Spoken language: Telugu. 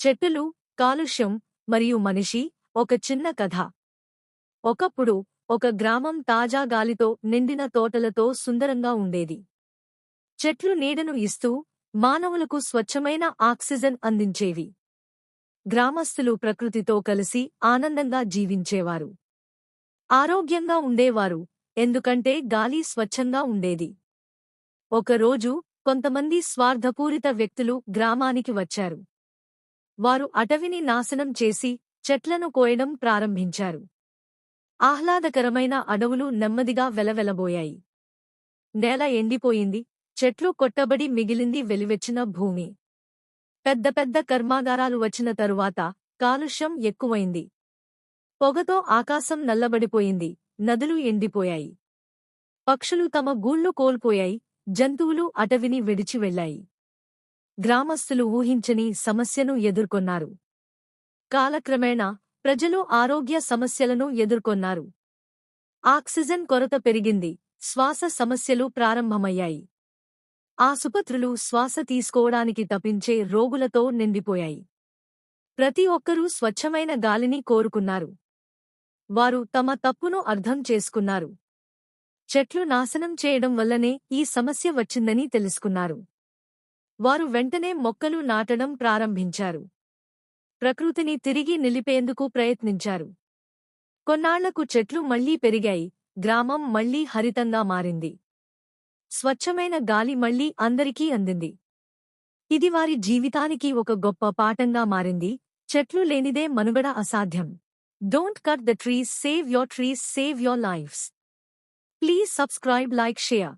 చెట్టులు, కాలుష్యం మరియు మనిషి ఒక చిన్న కథ. ఒకప్పుడు ఒక గ్రామం తాజా గాలితో నిండిన తోటలతో సుందరంగా ఉండేది. చెట్లు నీడను ఇస్తూ మానవులకు స్వచ్ఛమైన ఆక్సిజన్ అందించేవి. గ్రామస్తులు ప్రకృతితో కలిసి ఆనందంగా జీవించేవారు. ఆరోగ్యంగా ఉండేవారు, ఎందుకంటే గాలి స్వచ్ఛంగా ఉండేది. ఒకరోజు కొంతమంది స్వార్థపూరిత వ్యక్తులు గ్రామానికి వచ్చారు. వారు అటవిని నాశనం చేసి చెట్లను కోయడం ప్రారంభించారు. ఆహ్లాదకరమైన అడవులు నెమ్మదిగా వెలవెలబోయాయి. నేల ఎండిపోయింది, చెట్లు కొట్టబడి మిగిలింది వెలివెచ్చిన భూమి. పెద్ద పెద్ద కర్మాగారాలు వచ్చిన తరువాత కాలుష్యం ఎక్కువైంది. పొగతో ఆకాశం నల్లబడిపోయింది, నదులు ఎండిపోయాయి. పక్షులు తమ గూళ్లు కోల్పోయాయి, జంతువులు అటవిని విడిచి వెళ్లాయి. గ్రామస్తులు ఊహించని సమస్యను ఎదుర్కొన్నారు. కాలక్రమేణా ప్రజలు ఆరోగ్య సమస్యలను ఎదుర్కొన్నారు. ఆక్సిజన్ కొరత పెరిగింది, శ్వాస సమస్యలు ప్రారంభమయ్యాయి. ఆసుపత్రులు శ్వాస తీసుకోవడానికి తప్పించే రోగులతో నిండిపోయాయి. ప్రతి ఒక్కరూ స్వచ్ఛమైన గాలిని కోరుకున్నారు. వారు తమ తప్పును అర్థం చేసుకున్నారు. చెట్లు నాశనం చేయడం వల్లనే ఈ సమస్య వచ్చిందని తెలుసుకున్నారు. వారు వెంటనే మొక్కలు నాటడం ప్రారంభించారు. ప్రకృతిని తిరిగి నిలిపేందుకు ప్రయత్నించారు. కొన్నాళ్లకు చెట్లు మళ్లీ పెరిగాయి, గ్రామం మళ్లీ హరితంగా మారింది. స్వచ్ఛమైన గాలి మళ్లీ అందరికీ అందింది. ఇది వారి జీవితానికి ఒక గొప్ప పాఠంగా మారింది. చెట్లు లేనిదే మనుగడ అసాధ్యం. Don't cut the trees, save your trees, save your lives. Please subscribe, like, share.